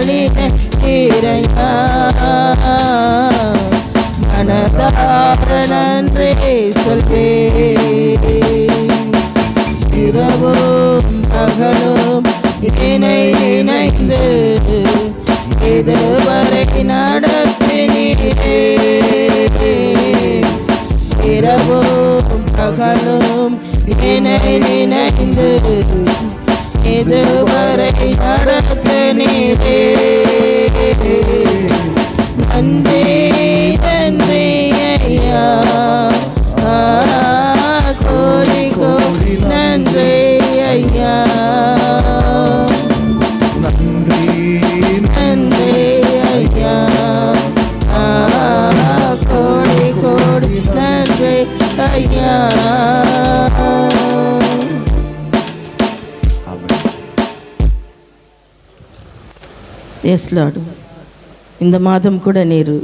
நினைக்கிறேயா மனதார நன்றி சொல்வேன். இரவும் பகலும் என்னை நினைந்து இதுவரை நடத்தினீரே. இரவும் பகலும் என்னை நினைந்து இதுவரை நடத்தினீரே. நன்றி நன்றி ஐயா, கோடி கோடி நன்றி ஐயா. நன்றி நன்றி ஐயா, கோடி கோடி நன்றி ஐயா. எஸ் லார்டு, இந்த மாதம் கூட நீர்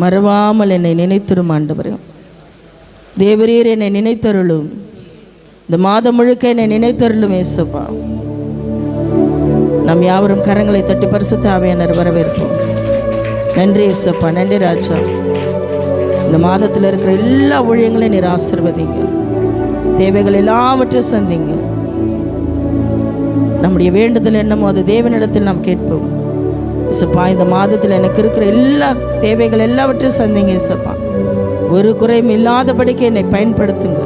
மறவாமல் என்னை நினைத்திரும் ஆண்டவரே. தேவரீர் என்னை நினைத்தருளும், இந்த மாதம் முழுக்க என்னை நினைத்தருளும் ஏசப்பா. நம் யாவரும் கரங்களை தட்டி பரிசுத்த ஆவியானவர் வரவேற்போம். நன்றி ஏசப்பா, நன்றி ராஜா. இந்த மாதத்தில் இருக்கிற எல்லா ஊழியங்களையும் நீர் ஆசீர்வதிங்க, தேவைகள் எல்லாவற்றையும் சந்திங்க. நம்முடைய வேண்டுதல் என்னமோ அது தேவனிடத்தில் நாம் கேட்போம். இசப்பா, இந்த மாதத்தில் எனக்கு இருக்கிற எல்லா தேவைகள் எல்லாவற்றையும் சந்திங்க இசப்பா. ஒரு குறையும் இல்லாதபடிக்கு என்னை பயன்படுத்துங்க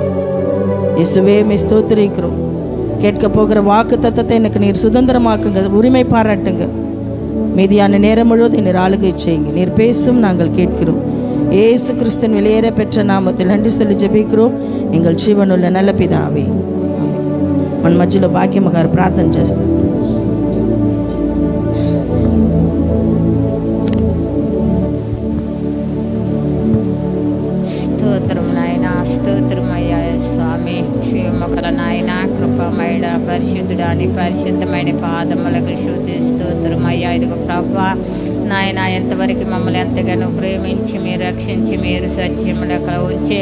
இயேசுவே. ஸ்தோத்திரிக்கிறோம். கேட்க போகிற வாக்கு தத்தத்தை எனக்கு நீர் சுதந்திரமாக்குங்க, உரிமை பாராட்டுங்க. மீதியான நேரம் முழுவதும் நீர் ஆளுகை செய்யுங்க. நீர் பேசும், நாங்கள் கேட்கிறோம். இயேசு கிறிஸ்துவின் வெளியேற பெற்ற நாமத்தில் நன்றி சொல்லி జెబిக்கிறோம் எங்கள் జీవనుள்ள నల్ల పితావే. మన మధ్యలో వాక్యం గారు ప్రార్థన చేస్తారు. స్తోత్రం నాయన, స్తోత్రం అయ్యా స్వామి. క్షేమకల నాయన, కృపమైన పరిశుద్ధుడాని పరిశుద్ధమైన పాదములకు శుద్ధి స్తోత్రం అయ్యా. ఇదిగో ప్రభా నాయన, ఎంతవరకు మమ్మల్ని ఎంతగానో ప్రేమించి మీరు రక్షించి మీరు సత్యములు అక్కడ ఉంచి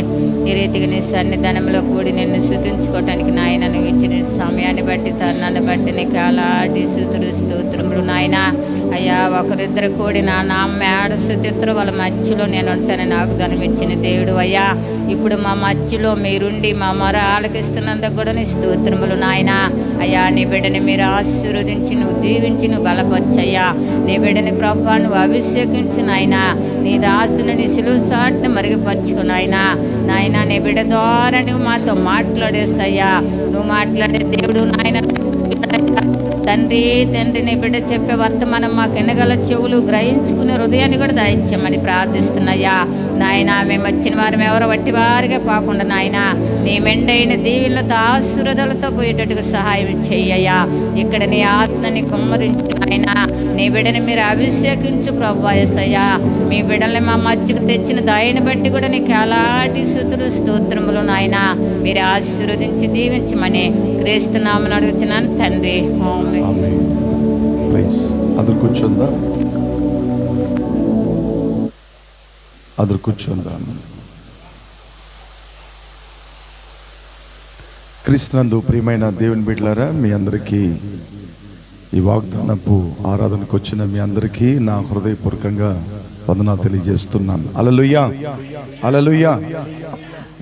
ఈ రీతిగా నీ సన్నిధానంలో కూడి నిన్ను స్తుతించుకోవటానికి నాయన నువ్వు ఇచ్చిన సమయాన్ని బట్టి తరుణాన్ని బట్టి నీకు అలాంటి స్తుతులు స్తోత్రములు నాయన. అయ్యా, ఒకరిద్దరు కూడి నా మేడ స్తుతిత్రు వాళ్ళ మధ్యలో నేను ఉంటాను, నాకు ధనం ఇచ్చిన దేవుడు అయ్యా. ఇప్పుడు మా మధ్యలో మీరుండి మా మొర ఆలకిస్తున్నందుకు కూడా నీ స్తోత్రములు నాయన. అయ్యా, నీ బిడ్డని మీరు ఆశీర్వదించి నువ్వు దీవించి నువ్వు బలపరచయ్యా. నీ బిడ్డని ప్రభా నువ్వు అభిషేకించు నాయన. నీ దాసుని నీ సిలువ సాటుని మరుగుపరుచుకున్నాయన నాయన. నీ బిడ్డ ద్వారా నువ్వు మాతో మాట్లాడేసయ్యా. నువ్వు మాట్లాడే దేవుడు నాయన. తండ్రి తండ్రి, నీ బిడ్డ చెప్పే వర్తమానం మాకు ఎన్నగల చెవులు గ్రహించుకునే హృదయాన్ని కూడా దయచేయమని ప్రార్థిస్తున్నాయా నాయన. మేము వచ్చిన వారు ఎవరో వట్టి వారిగా పోకుండా నాయన నీ మెండైన దీవులతో ఆశీర్వాదాలతో పోయేటట్టుగా సహాయం చెయ్యయ్యా. ఇక్కడ నీ ఆత్మని కుమ్మరించు నాయన. నీ బిడ్డని మీరు అభిషేకించు ప్రభువా యేసయ్యా. మీ బిడ్డల్ని మా మధ్యకు తెచ్చిన దాయిని బట్టి కూడా నీకు అలాంటి స్తుతులు స్తోత్రములు నాయన. మీరు ఆశీర్వదించి దీవించమని క్రీస్తు నామమున అడుగుతున్నాను తండ్రి. అందరు కూర్చుందా, అందరు కూర్చుందా. క్రీస్తునందు ప్రియమైన దేవుని బిడ్డలారా, మీ అందరికీ ఈ వాగ్దానపు ఆరాధనకు వచ్చిన మీ అందరికీ నా హృదయపూర్వకంగా వందనాలు తెలియజేస్తున్నాను. அல்லேலூயா, அல்லேலூயா.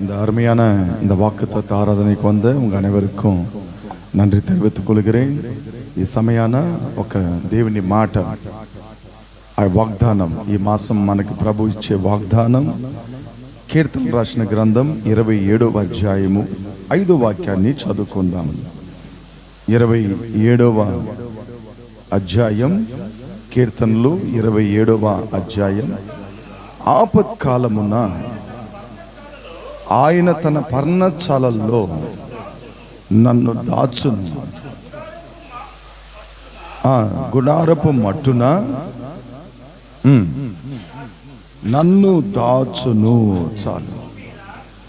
இந்த அருமையான இந்த வாக்குத்தத்த ஆராதனைக்கு வந்த உங்கள் அனைவருக்கும் நன்றி தெரிவித்துக் கொள்கிறேன். ఈ సమయాన ఒక దేవుని మాట, ఆ వాగ్దానం, ఈ మాసం మనకి ప్రభు ఇచ్చే వాగ్దానం కీర్తన రాసిన గ్రంథం 27వ అధ్యాయము 5వ వాక్యాన్ని చదువుకుందాం. 27వ అధ్యాయం కీర్తనలు 27వ అధ్యాయం. ఆపత్కాలమున ఆయన తన పర్ణశాలల్లో నన్ను దాచును, గుడారపు మట్టున నన్ను దాచును. చాలు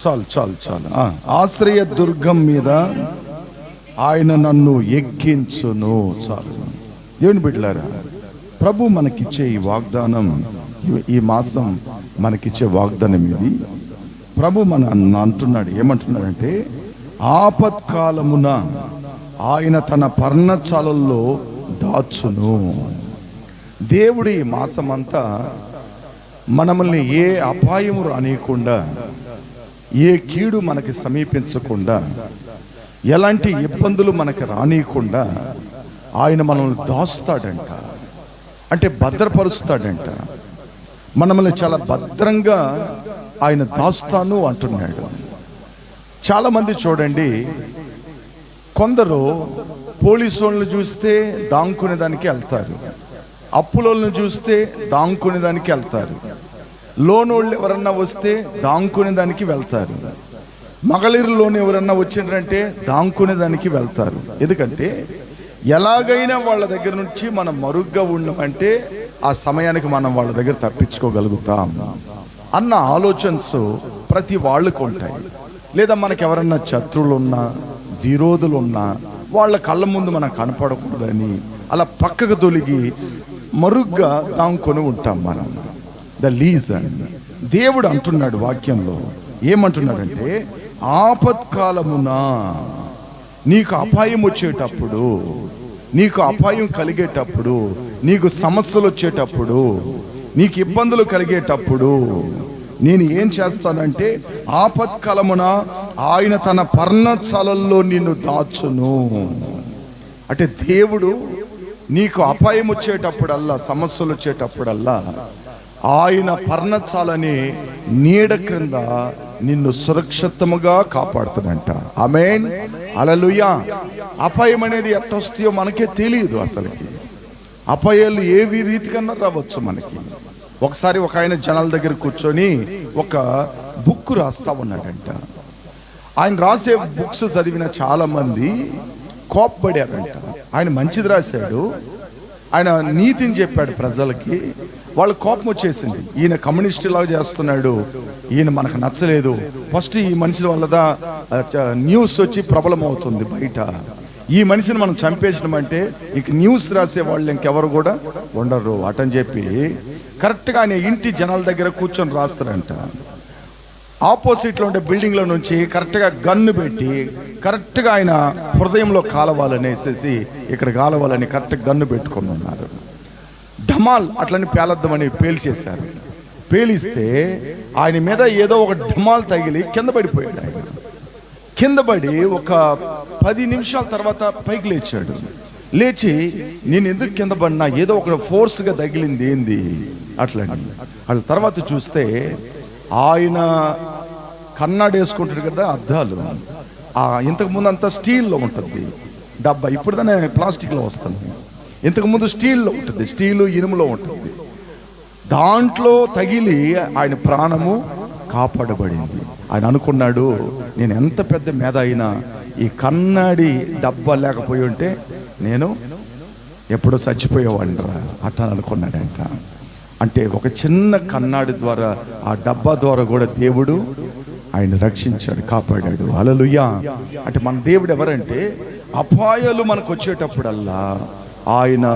చాలు చాలు చాలు. ఆశ్రయ దుర్గం మీద ఆయన నన్ను ఎక్కించును. చాలు. దేవుని బిడ్డలారా, ప్రభు మనకిచ్చే ఈ వాగ్దానం, ఈ మాసం మనకిచ్చే వాగ్దానం ఇది. ప్రభు మన అంటున్నాడు, ఏమంటున్నాడంటే, ఆపత్కాలమున ఆయన తన పర్ణశాలల్లో దాచును. దేవుడు ఈ మాసమంతా మనల్ని ఏ అపాయము రానియకుండా, ఏ కీడు మనకి సమీపించకుండా, ఎలాంటి ఇబ్బందులు మనకి రానియకుండా ఆయన మనల్ని దాస్తాడంట, అంటే భద్రపరుస్తాడంట. మనల్ని చాలా భద్రంగా ఆయన దాస్తాను అంటున్నాడు. చాలామంది చూడండి, కొందరు పోలీసు వాళ్ళని చూస్తే దాంకునే దానికి వెళ్తారు, అప్పులోళ్ళని చూస్తే దాంకునే దానికి వెళ్తారు, లోనోళ్ళు ఎవరన్నా వస్తే దాంకునే దానికి వెళ్తారు, మగళీరులోని ఎవరన్నా వచ్చిండ్రంటే దాంకునే దానికి వెళ్తారు. ఎందుకంటే ఎలాగైనా వాళ్ళ దగ్గర నుంచి మనం మరుగ్గా ఉండమంటే ఆ సమయానికి మనం వాళ్ళ దగ్గర తప్పించుకోగలుగుతాం అన్న ఆలోచనస్ ప్రతి వాళ్ళకు ఉంటాయి. లేదా మనకు ఎవరన్నా శత్రువులు ఉన్నా, విరోధులు ఉన్నా వాళ్ళ కళ్ళ ముందు మనం కనపడకూడదని అలా పక్కకు తొలిగి మరుగ్గా దాంకొని ఉంటాం మనం. The legion. దేవుడు అంటున్నాడు వాక్యంలో, ఏమంటున్నాడంటే ఆపత్కాలమున నీకు అపాయం వచ్చేటప్పుడు, నీకు అపాయం కలిగేటప్పుడు, నీకు సమస్యలు వచ్చేటప్పుడు, నీకు ఇబ్బందులు కలిగేటప్పుడు నేను ఏం చేస్తానంటే ఆపత్కాలమున ఆయన తన పర్ణశాలల్లో నిన్ను దాచును. అంటే దేవుడు నీకు అపాయం వచ్చేటప్పుడల్లా, సమస్యలు వచ్చేటప్పుడల్లా ఆయన పర్ణశాలని నీడ క్రింద నిన్ను సురక్షితముగా కాపాడుతాడంట. ఆమేన్, హల్లెలూయా. అపాయం అనేది ఎట్టొస్తాయో మనకే తెలియదు. అసలుకి అపాయాలు ఏవి రీతికన్నా రావచ్చు మనకి. ఒకసారి ఒక ఆయన జనాల దగ్గర కూర్చొని ఒక బుక్ రాస్తా ఉన్నాడంట. ఆయన రాసే బుక్స్ చదివిన చాలా మంది కోప్పడారంట. ఆయన మంచిది రాశాడు, ఆయన నీతిని చెప్పాడు ప్రజలకి, వాళ్ళ కోపం వచ్చేసింది. ఈయన కమ్యూనిస్ట్ లాగా చేస్తున్నాడు, ఈయన మనకు నచ్చలేదు, ఫస్ట్ ఈ మనిషి వల్లదా న్యూస్ వచ్చి ప్రబలం అవుతుంది బయట, ఈ మనిషిని మనం చంపేసినామంటే ఇంక న్యూస్ రాసే వాళ్ళు ఇంకెవరు కూడా ఉండరు అటని చెప్పి కరెక్ట్గా ఆయన ఇంటి జనాల దగ్గర కూర్చొని రాస్తారంట. ఆపోజిట్లో ఉండే బిల్డింగ్లో నుంచి కరెక్ట్గా గన్ను పెట్టి కరెక్ట్గా ఆయన హృదయంలో కాలవాలనేసేసి ఇక్కడ కాలవాలని కరెక్ట్గా గన్ను పెట్టుకొని ఉన్నారు. ఢమాల్ అట్లని పేలద్దామని పేల్చేశారు. పేలిస్తే ఆయన మీద ఏదో ఒక ఢమాల్ తగిలి కింద పడిపోయాడు. ఆయన కింద పడి ఒక 10 నిమిషాల తర్వాత పైకి లేచాడు. లేచి నేను ఎందుకు కింద పడినా, ఏదో ఒక ఫోర్స్గా తగిలింది ఏంది అట్లని. వాళ్ళ తర్వాత చూస్తే ఆయన కన్నాడు వేసుకుంటాడు కదా అద్దాలు, ఇంతకుముందు అంతా స్టీల్లో ఉంటుంది డబ్బా, ఇప్పుడు దాన్ని ప్లాస్టిక్లో వస్తుంది. ఇంతకుముందు స్టీల్లో ఉంటుంది, స్టీలు ఇనుములో ఉంటుంది. దాంట్లో తగిలి ఆయన ప్రాణము కాపాడబడింది. ఆయన అనుకున్నాడు, నేను ఎంత పెద్ద మేధ అయినా ఈ కన్నాడి డబ్బా లేకపోయి ఉంటే నేను ఎప్పుడో చచ్చిపోయేవాడిరా అట్లా అనుకున్నాడంట. అంటే ఒక చిన్న కన్నాడి ద్వారా, ఆ డబ్బా ద్వారా కూడా దేవుడు ఆయన రక్షించాడు, కాపాడాడు. హల్లెలూయా. అంటే మన దేవుడు ఎవరంటే అపాయాలు మనకు వచ్చేటప్పుడల్లా ఆయన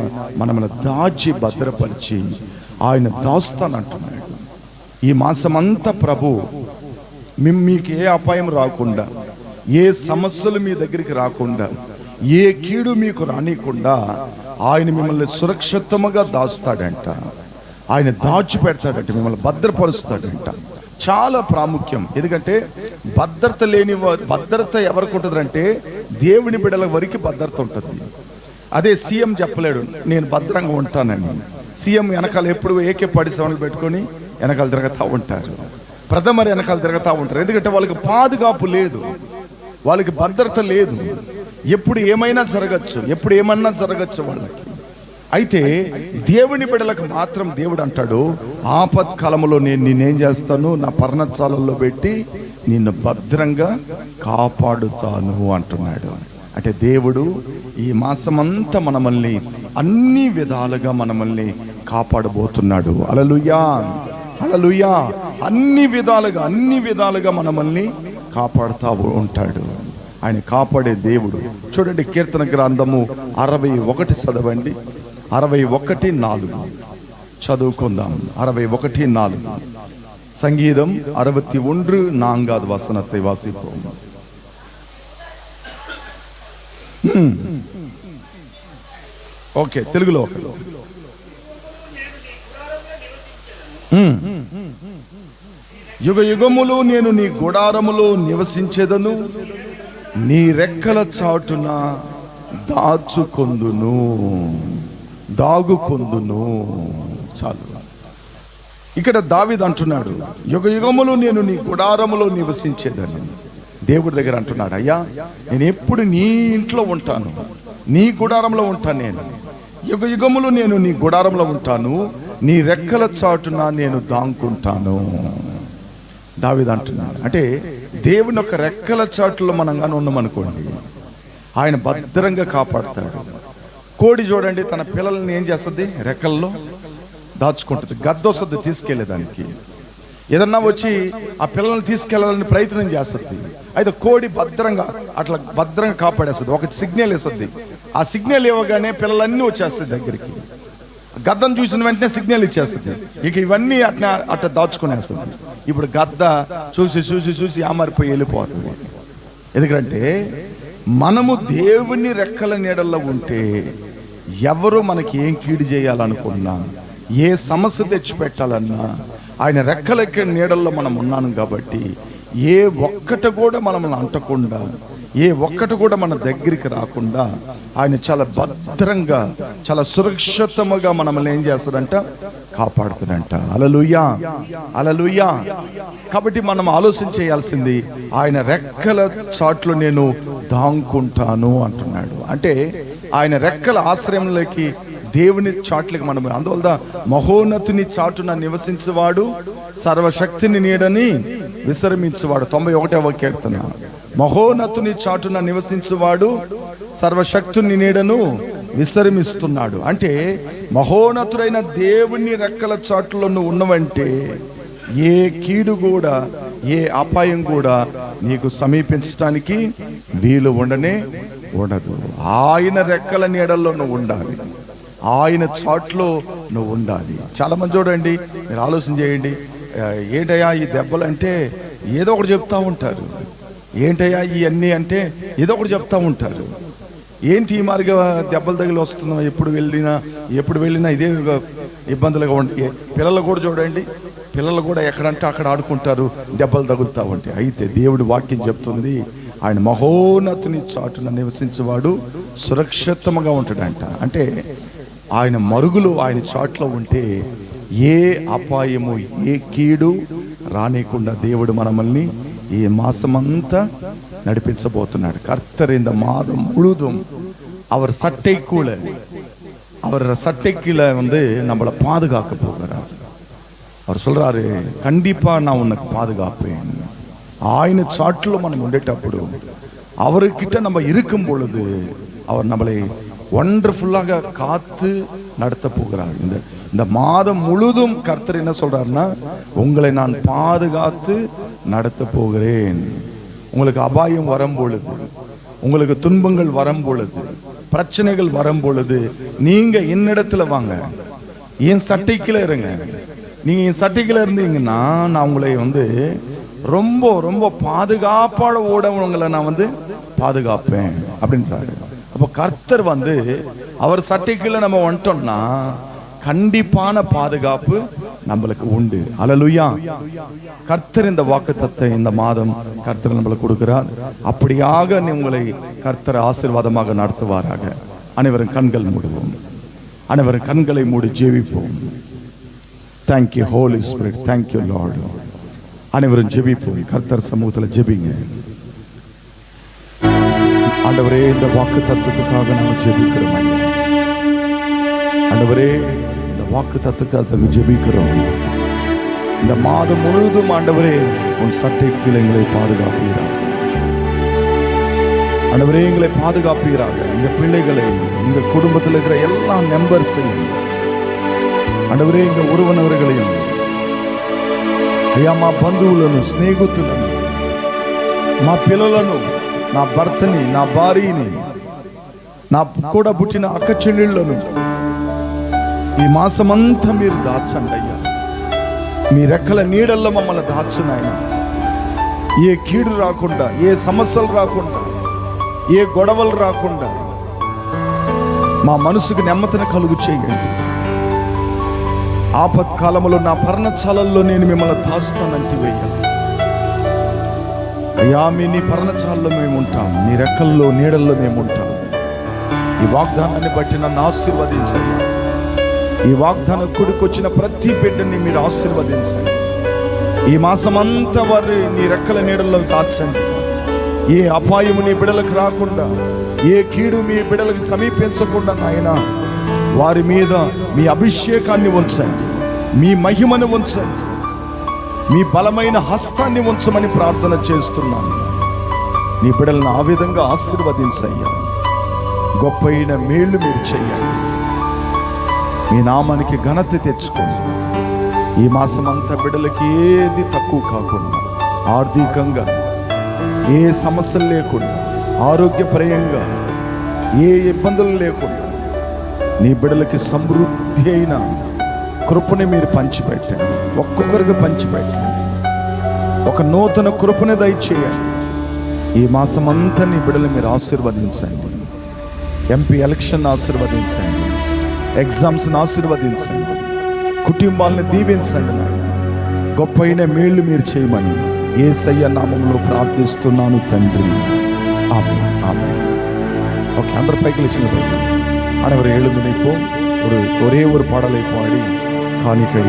మనల్ని దాచి భద్రపరిచి ఆయన దాస్తానంటున్నాడు. ఈ మాసమంతా ప్రభు మీకు ఏ అపాయం రాకుండా, ఏ సమస్యలు మీ దగ్గరికి రాకుండా, ఏ కీడు మీకు రానికుండా ఆయన మిమ్మల్ని సురక్షితముగా దాస్తాడంట. ఆయన దాచిపెడతాడంట, మిమ్మల్ని భద్రపరుస్తాడంట. చాలా ప్రాముఖ్యం. ఎందుకంటే భద్రత ఎవరికి ఉంటుందంటే దేవుని బిడ్డల వరకు భద్రత ఉంటుంది. అదే సీఎం చెప్పలేడు నేను భద్రంగా ఉంటానని. సీఎం వెనకాల ఎప్పుడు AK-47 పెట్టుకొని వెనకాల తిరుగుతూ ఉంటారు, ప్రథమర్ వెనకాల తిరుగుతూ ఉంటారు. ఎందుకంటే వాళ్ళకి పాదుగాపు లేదు, వాళ్ళకి భద్రత లేదు. ఎప్పుడు ఏమైనా జరగచ్చు, ఎప్పుడు ఏమన్నా జరగచ్చు వాళ్ళకి. అయితే దేవుని బిడ్డలకు మాత్రం దేవుడు అంటాడు, ఆపత్కాలంలో నేను నిన్నేం చేస్తాను, నా పర్ణశాలల్లో పెట్టి నిన్ను భద్రంగా కాపాడుతాను అంటున్నాడు. అంటే దేవుడు ఈ మాసమంతా మనల్ని అన్ని విధాలుగా మనల్ని కాపాడబోతున్నాడు. హల్లెలూయా, హల్లెలూయా. అన్ని విధాలుగా మనల్ని కాపాడుతూ ఉంటాడు. ఆయన కాపాడే దేవుడు. చూడండి, కీర్తన గ్రంథము 61 చదవండి. 61:4 చదువుకుందాం. 61:4 సంగీతం 61:4 వసనத்தை வாசிப்போம். ఓకే, తెలుగులో యుగ యుగములు నేను నీ గుడారములో నివసించేదను, నీ రెక్కల చాటున దాగుకొందును. చాలు. ఇక్కడ దావీదు అంటున్నాడు, యుగ యుగములు నేను నీ గుడారములో నివసించేదని. దేవుడి దగ్గర అంటున్నాడు, అయ్యా నేను ఎప్పుడు నీ ఇంట్లో ఉంటాను, నీ గుడారంలో ఉంటాను. నేను యుగ యుగములు నేను నీ గుడారంలో ఉంటాను, నీ రెక్కల చాటున నేను దాంకుంటాను. దావీదు అంటున్నాడు, అంటే దేవుని యొక్క రెక్కల చాటులో మనం కానీ ఉన్నామనుకోండి, ఆయన భద్రంగా కాపాడుతాడు. కోడి చూడండి, తన పిల్లల్ని ఏం చేస్తుంది? రెక్కల్లో దాచుకుంటుంది. గద్ద వస్తుంది తీసుకెళ్లేదానికి. ఏదన్నా వచ్చి ఆ పిల్లల్ని తీసుకెళ్లాలని ప్రయత్నం చేస్తుంది. అయితే కోడి భద్రంగా కాపాడేస్తుంది. ఒక సిగ్నల్ వేస్తుంది. ఆ సిగ్నల్ ఇవ్వగానే పిల్లలన్నీ వచ్చేస్తుంది దగ్గరికి. గద్దను చూసిన వెంటనే సిగ్నల్ ఇచ్చేస్తుంది. ఇక ఇవన్నీ అట్లా దాచుకునేస్తుంది. ఇప్పుడు గద్ద చూసి చూసి చూసి ఆమారిపోయి వెళ్ళిపోతుంది. ఎందుకంటే మనము దేవుని రెక్కల నీడల్లో ఉంటే ఎవరు మనకి ఏం కీడు చేయాలనుకున్నా, ఏ సమస్య తెచ్చిపెట్టాలన్నా ఆయన రెక్కల నీడల్లో మనం ఉన్నాను కాబట్టి ఏ ఒక్కటి కూడా మనల్ని అంటకుండా, ఏ ఒక్కటి కూడా మన దగ్గరికి రాకుండా ఆయన చాలా భద్రంగా, చాలా సురక్షితముగా మనల్ని ఏం చేస్తాడంట? కాపాడుతాడంట. హల్లెలూయా, హల్లెలూయా. కాబట్టి మనం ఆలోచన చేయాల్సింది, ఆయన రెక్కల చాట్లో నేను దాంకుంటాను అంటున్నాడు. అంటే ఆయన రెక్కల ఆశ్రయంలోకి, దేవుని చాట్లకి మనం, అందువల్ల మహోన్నతుని చాటున నివసించేవాడు సర్వశక్తిని నీడని విశ్రమించువాడు. 91వ కీర్తన. మహోన్నతుని చాటున నివసించువాడు సర్వశక్తుని నీడను విశ్రమిస్తున్నాడు. అంటే మహోన్నతుడైన దేవుని రెక్కల చాటులో నువ్వు ఉన్నవంటే ఏ కీడు కూడా, ఏ అపాయం కూడా నీకు సమీపించడానికి వీలు ఉండదు. ఆయన రెక్కల నీడల్లో నువ్వు ఉండాలి, ఆయన చాట్లో నువ్వు ఉండాలి. చాలా మంది చూడండి, మీరు ఆలోచన చేయండి, ఏంటయ్యా ఈ దెబ్బలు అంటే ఏదో ఒకటి చెప్తా ఉంటారు. ఏంటయ్యా ఇవన్నీ అంటే ఏదో ఒకటి చెప్తా ఉంటారు. ఏంటి ఈ మార్గ దెబ్బలు తగిలి వస్తున్నావు? ఎప్పుడు వెళ్ళినా ఇదే ఇబ్బందులుగా ఉంటాయి. పిల్లలు కూడా చూడండి, పిల్లలు కూడా ఎక్కడంటే అక్కడ ఆడుకుంటారు, దెబ్బలు తగులుతా ఉంటాయి. అయితే దేవుడి వాక్యం చెప్తుంది, ఆయన మహోన్నతుని చాటున నివసించేవాడు సురక్షితంగా ఉంటాడంట. అంటే ఆయన మరుగులు, ఆయన చాట్లో ఉంటే ఏ అపాయము, ఏ కీడు రానికుండా దేవుడు మనల్ని ఈ మాసమంతా நடிப்பிச்சபோతున్నాడు. கர்த்தர் இந்த மாதம் முழுதும் அவர் சட்டைக்குள்ள வந்து நம்மளை பாதுகாக்க போகிறார். அவர் சொல்றாரு, கண்டிப்பா நான் உனக்கு பாதுகாப்பேன். ఆయన చాట్లో మనం ఉండేటప్పుడు, அவர்கிட்ட நம்ம இருக்கும் பொழுது அவர் நம்மளை ஒண்டர்ஃபுல்லாக காத்து நடத்த போகிறார். இந்த மாதம் முழுதும் கர்த்தர் என்ன சொல்றாருன்னா, உங்களை நான் பாதுகாத்து நடத்த போகிறேன். உங்களுக்கு அபாயம் வரும் பொழுது, உங்களுக்கு துன்பங்கள் வரும் பொழுது, பிரச்சனைகள் வரும் பொழுது, நீங்க என்னிடத்துல வாங்க, என் சட்டைக்குள்ள இருங்க. நீங்க என் சட்டைக்குள்ள இருந்தீங்கன்னா நான் உங்களை வந்து ரொம்ப ரொம்ப பாதுகாப்பான உங்களை நான் வந்து பாதுகாப்பேன் அப்படின்றாரு. அப்போ கர்த்தர் வந்து அவர் சட்டைக்குள்ள நம்ம வந்துட்டோம்னா கண்டிப்பான பாதுகாப்பு நம்மளுக்கு உண்டு. அல்லேலூயா. கர்த்தர் இந்த வாக்குத்தத்தத்தை இந்த மாதம் கர்த்தர் நம்மளுக்கு கொடுக்கிறார். அப்படியாக உங்களை கர்த்தர் ஆசீர்வாதமாக நடத்துவாராக. அனைவரும் கண்கள் மூடுவோம். அனைவரும் கண்களை மூடி ஜெபிப்போம். Thank you Holy Spirit. Thank you Lord. அனைவரும் ஜெபிப்போம். கர்த்தர் சமூகத்தில் ஜெபிங்க. ஆண்டவரே, இந்த வாக்கு தத்துவத்துக்காக நாங்கள் ஜெபிக்கிறோம். ஆண்டவரே, இந்த வாக்கு தத்துவத்துக்காக ஜெபிக்கிறோம். இந்த மாதம் முழுவதும் ஆண்டவரே உன் சட்டை கீழே எங்களை பாதுகாப்பீராக. ஆண்டவரே, எங்களை பாதுகாப்பீராக. எங்க பிள்ளைகளை, எங்க குடும்பத்தில் இருக்கிற எல்லா மெம்பர்ஸையும் ఆండవరే, ఇంకా ఉరువనవరుగలయం అయ్యా, మా బంధువులను, స్నేహితులను, మా పిల్లలను, నా భర్తని, నా భార్యని, నా కూడా పుట్టిన అక్క చెల్లెళ్ళను ఈ మాసమంతా మీరు దాచండి అయ్యా. మీ రెక్కల నీడల్లో మమ్మల్ని దాచును ఆయన. ఏ కీడు రాకుండా, ఏ సమస్యలు రాకుండా, ఏ గొడవలు రాకుండా మా మనసుకు నెమ్మదిని కలుగు చేయండి. ఆపత్కాలంలో నా పర్ణశాలల్లో నేను మిమ్మల్ని దాస్తానంటే వెయ్యాలి. అయ్యా, నీ పర్ణశాలలో మేము ఉంటాం, నీ రెక్కల్లో నీడల్లో మేము ఉంటాం. ఈ వాగ్దానాన్ని బట్టి నన్ను ఆశీర్వదించండి. ఈ వాగ్దానం కూడికొచ్చిన ప్రతి బిడ్డని మీరు ఆశీర్వదించండి. ఈ మాసమంతా వారు నీ రెక్కల నీడల్లో దాచండి. ఏ అపాయము నీ బిడ్డలకు రాకుండా, ఏ కీడు మీ బిడ్డలకు సమీపించకుండా నాయన వారి మీద మీ అభిషేకాన్ని ఉంచండి, మీ మహిమను ఉంచండి, మీ బలమైన హస్తాన్ని ఉంచమని ప్రార్థన చేస్తున్నాను. నీ బిడ్డలను ఆ విధంగా ఆశీర్వదించయ్యా. గొప్పైన మేళ్ళు మీరు చెయ్యండి. మీ నామానికి ఘనత తెచ్చుకోండి. ఈ మాసమంతా బిడ్డలకి ఏది తక్కువ కాకుండా, ఆర్థికంగా ఏ సమస్యలు లేకుండా, ఆరోగ్యపరంగా ఏ ఇబ్బందులు లేకుండా నీ బిడ్డలకి సమృద్ధి అయిన కృపని మీరు పంచిపెట్టండి. ఒక్కొక్కరికి పంచిపెట్టండి. ఒక నూతన కృపని దయచేయండి. ఈ మాసమంతా నీ బిడ్డలు మీరు ఆశీర్వదించండి. ఎంపీ ఎలక్షన్ ఆశీర్వదించండి, ఎగ్జామ్స్ని ఆశీర్వదించండి, కుటుంబాలను దీవించండి. గొప్పైన మేళ్ళు మీరు చేయమని యేసయ్య నామములో ప్రార్థిస్తున్నాను తండ్రి. ఆమేన్, ఆమేన్. ஓகே, அந்த பைக்கில் வச்சுன்னு ஆனவர் எழுந்துனைப்போ ஒரே ஒரு பாடலை பாடி காணிக்கை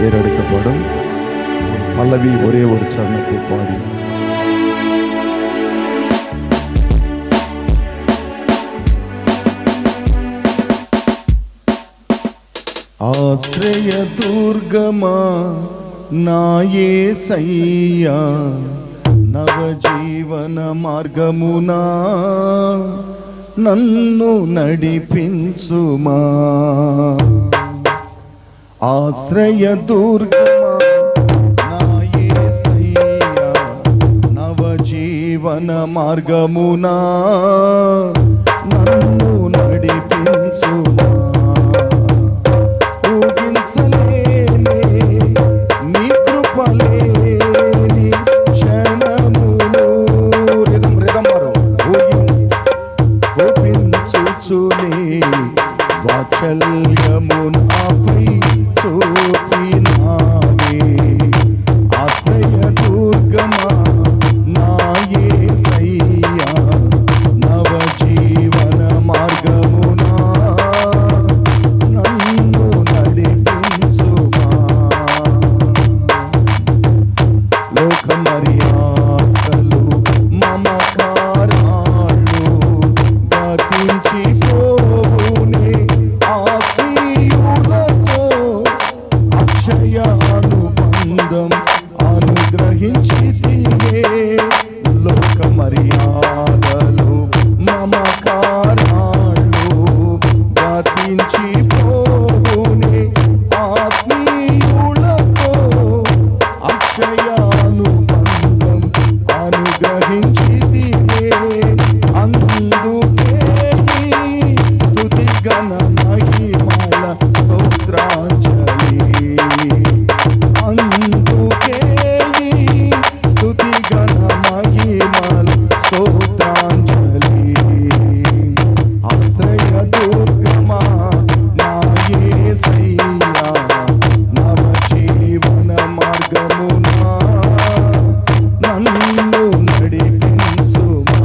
ஏறெடுக்கப்படும். பல்லவி ஒரே ஒரு சரணத்தை பாடி ఆశ్రయ దుర్గమా నా యేసయ్యా, నవజీవన మార్గమునా నన్ను నడిపించుమా. ఆశ్రయ దుర్గమా నా యేసయ్యా, నవజీవన మార్గమునా నన్ను నడిపించుమా. వాత్సల్యము నాపై చూపినావే. ఆశ్రయ దుర్గమా నా యేసయ్యా, నవజీవన మార్గమునా నన్ను నడిపించుమా. లోక మర్యాదలు మమకారాలు గతించి అనుగ్రహించితివే. లోక మర్యాదలు మమకారాలు గతించి పోవునే. ఆత్మీయులతో అక్షయానుబంధం అనుగ్రహించితివే. అందుకే స్తుతి గణ మహిమల స్తోత్రాంజలి. అందుకే స్తుతి గణ మహిమల స్తోత్రాంజలి. ఆశ్రయ దుర్గమా నా యేసయ్యా, నవజీవన మార్గమునా నన్ను నడిపించుమా.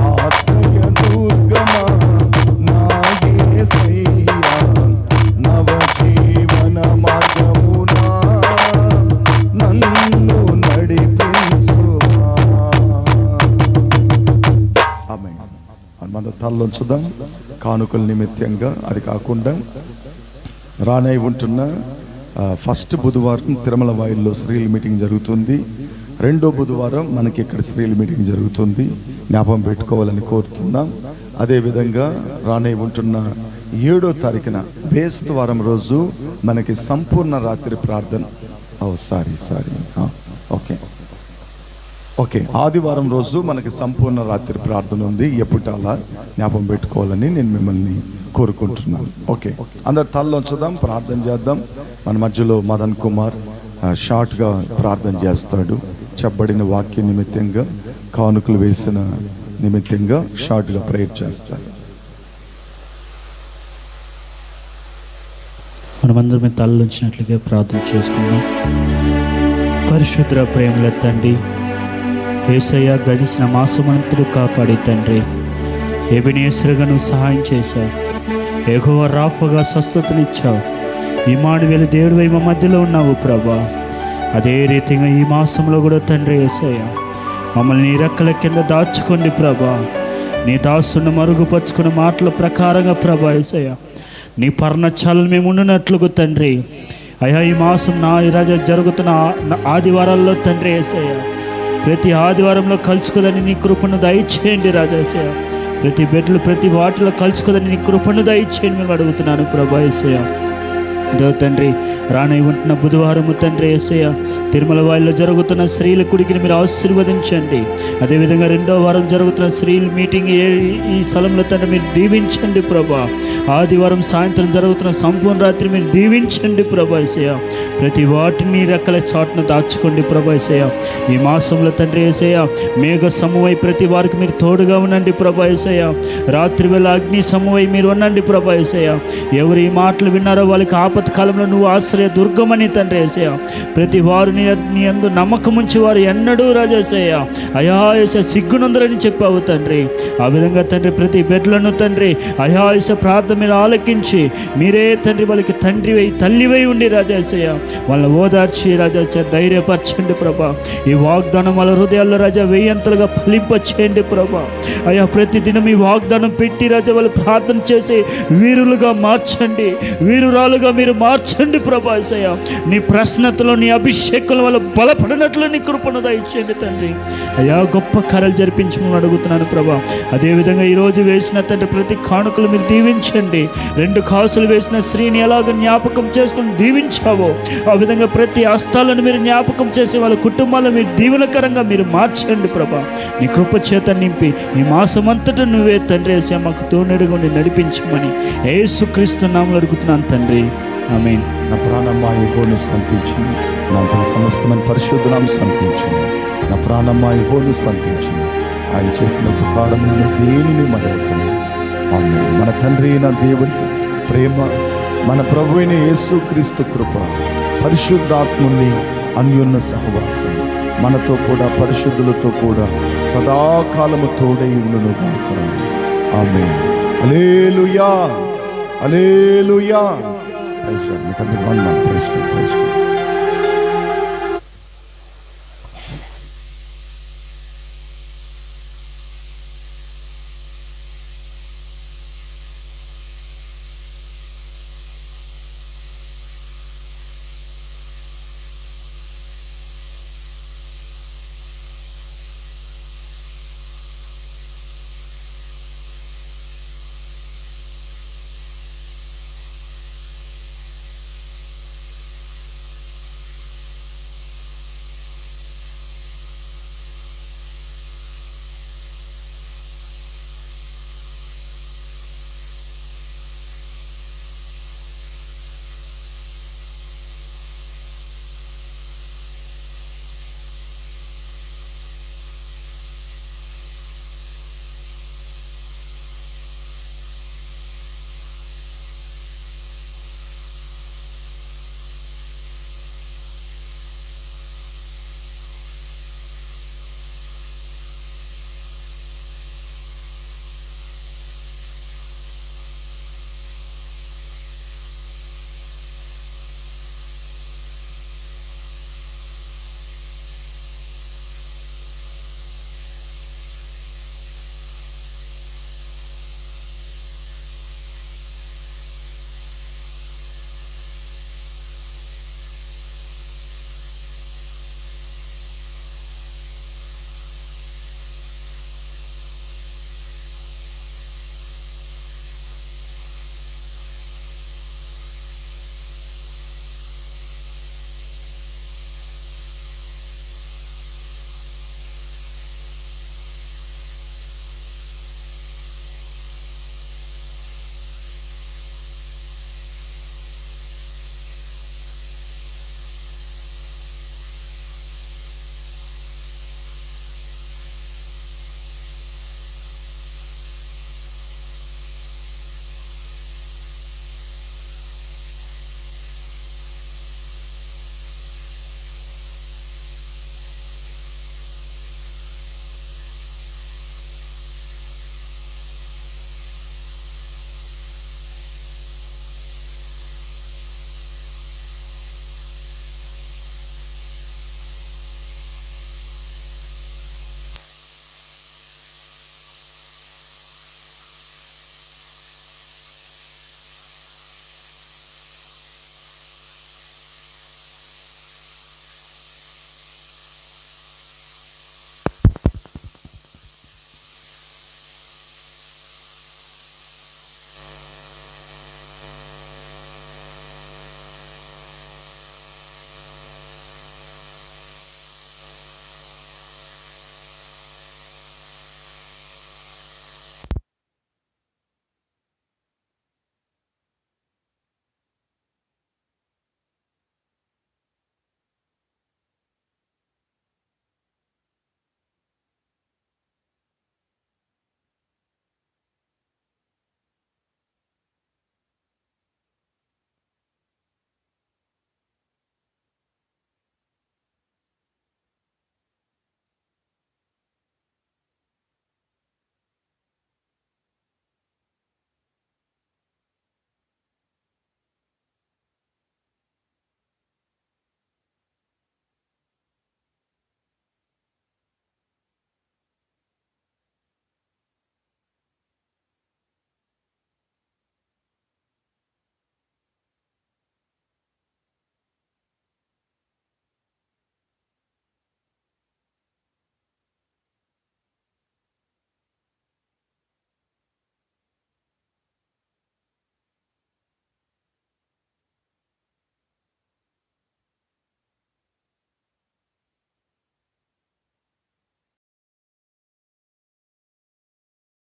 ఆశ్రయ దుర్గమా నా యేసయ్యా, నవజీవన మార్గమునా నన్ను నడిపించుమా. ఆమేన్. మన తలలోంచుదాం కానుకల నిమిత్తంగా. అది కాకుండా రానై ఉంటున్న ఫస్ట్ బుధవారం తిరుమల వాయిల్లో స్త్రీల మీటింగ్ జరుగుతుంది. రెండో బుధవారం మనకి ఇక్కడ స్త్రీల మీటింగ్ జరుగుతుంది. జ్ఞాపకం పెట్టుకోవాలని కోరుతున్నాం. అదేవిధంగా రానై ఉంటున్న 7వ తారీఖున బేస్తవారం రోజు మనకి సంపూర్ణ రాత్రి ప్రార్థన. ఓకే, ఆదివారం రోజు మనకి సంపూర్ణ రాత్రి ప్రార్థన ఉంది. ఎప్పుడు అలా జ్ఞాపకం పెట్టుకోవాలని నేను మిమ్మల్ని కోరుకుంటున్నాను. ఓకే, అందరు తలలో ఉంచుదాం, ప్రార్థన చేద్దాం. మన మధ్యలో మదన్ కుమార్ షార్ట్గా ప్రార్థన చేస్తాడు. చెప్పబడిన వాక్య నిమిత్తంగా, కానుకలు వేసిన నిమిత్తంగా షార్ట్గా ప్రేయర్ చేస్తాడు. మనమందరం తలలుంచినట్లుగా ప్రార్థన చేసుకుందాం. పరిశుద్ర ప్రేమల తండ్రి, యేసయ్య గడిచిన మాసమంతలు కాపాడి తండ్రి, ఎబెనేజరుగా నువ్వు సహాయం చేశావు, యెహోవా రాఫాగా స్వస్థతనిచ్చావు, ఇమ్మానుయేలు దేవుడివై మా మధ్యలో ఉన్నావు ప్రభా. అదే రీతిగా ఈ మాసంలో కూడా తండ్రి యేసయ్య మమ్మల్ని నీ రెక్కల కింద దాచుకోండి ప్రభా. నీ దాసును మరుగుపరుచుకున్న మాటల ప్రకారంగా ప్రభా యేసయ్య నీ పర్ణచాలను మేము ఉండినట్లుగా తండ్రి అయ్యా, ఈ మాసం నా ఈరోజు జరుగుతున్న ఆదివారాల్లో తండ్రి యేసయ్య ప్రతి ఆదివారంలో కలుసుకోదని నీ కృపను దయచేయండి రాజా యేసయ్య. ప్రతి బిడ్డలు ప్రతి వాటిలో కలుసుకోదని నీ కృపను దయచేయండి మేము అడుగుతున్నాను ప్రభా యేసయ్య. ఇదో తండ్రి రానై ఉంటున్న బుధవారము తండ్రి యేసయ్య తిరుమల వాయిలో జరుగుతున్న స్త్రీల కుడికిని మీరు ఆశీర్వదించండి. అదేవిధంగా 2వ వారం జరుగుతున్న స్త్రీల మీటింగ్ ఈ స్థలంలో తండ్రి మీరు దీవించండి ప్రభా. ఆదివారం సాయంత్రం జరుగుతున్న సంపూర్ణ రాత్రి మీరు దీవించండి ప్రభా యేసయ్య. ప్రతి వాటిని రెక్కల చాటున దాచుకోండి ప్రభా యేసయ్య. ఈ మాసంలో తండ్రి యేసయ్య మేఘ సమూహై ప్రతి వారికి మీరు తోడుగా ఉండండి ప్రభా యేసయ్య. రాత్రి వేళ అగ్ని సమూహై మీరు ఉండండి ప్రభా యేసయ్య. ఎవరు ఈ మాటలు విన్నారో వాళ్ళకి ఆపత్కాలంలో నువ్వు ఆశ్రయ దుర్గమని తండ్రి యేసయ్య. ప్రతి వారు నీ యందు నమ్మకం ఉంచి వారు ఎన్నడూ రాజా యేసయ్య అయా యేసయ్య సిగ్గునందరని చెప్పావు తండ్రి. ఆ విధంగా తండ్రి ప్రతి బిడ్డలను తండ్రి అయా యేసయ్య ప్రార్థన మీరు ఆలకించి మీరే తండ్రి వాళ్ళకి తండ్రివై తల్లివై ఉండి రాజా యేసయ్య వాళ్ళని ఓదార్చి రాజా యేసయ్య ధైర్యపరచండి ప్రభా. ఈ వాగ్దానం వాళ్ళ హృదయాల్లో రాజా వెయ్యంతలుగా ఫలింపచేయండి ప్రభా. అయా ప్రతిదినం ఈ వాగ్దానం పెట్టి రాజా వాళ్ళు ప్రార్థన చేసి వీరులుగా మార్చండి, వీరురాలుగా మీరు మార్చండి ప్రభా యేసయ్య. నీ ప్రశ్నతలో నీ అభిషేకంలో వాళ్ళు బలపడినట్లు నీ కృపను దయచేయండి తండ్రి. అయ్యా గొప్ప కార్యాలు జరిపించమని అడుగుతున్నాను ప్రభా. అదేవిధంగా ఈరోజు వేసిన తండ్రి ప్రతి కానుకలు మీరు దీవించండి. 2 కాసులు వేసిన స్త్రీని ఎలాగ జ్ఞాపకం చేసుకుని దీవించావో ఆ విధంగా ప్రతి హస్తాలను మీరు జ్ఞాపకం చేసి వాళ్ళ కుటుంబాలను మీరు దీవెనకరంగా మీరు మార్చండి ప్రభా. నీ కృప చేత నింపి ఈ మాసం అంతటా నువ్వే తండ్రి యేసయ్య మాకు తోడుగా ఉండి నడిపించమని యేసుక్రీస్తు నామములో అడుగుతున్నాను తండ్రి, ఆమేన్. నా ప్రాణమ్మా యెహోవాను స్తుతించుము, నా అంతర సమస్తమైన పరిశుద్ధనామం స్తుతించుము. నా ప్రాణమ్మా యెహోవాను స్తుతించుము, ఆయన చేసిన ఉపకారములను దేనిని మరవకము. ఆమేన్. మన తండ్రి అయిన దేవుని ప్రేమ, మన ప్రభు అయిన యేసుక్రీస్తు కృప, పరిశుద్ధాత్ముని అన్యోన్య సహవాసం మనతో కూడా పరిశుద్ధులతో కూడా సదాకాలము తోడై ఉండును గాక. ఆమేన్. హల్లెలూయా, హల్లెలూయా. Praise lord. మీకు అందరికీ వందనాలు. Praise lord, praise lord.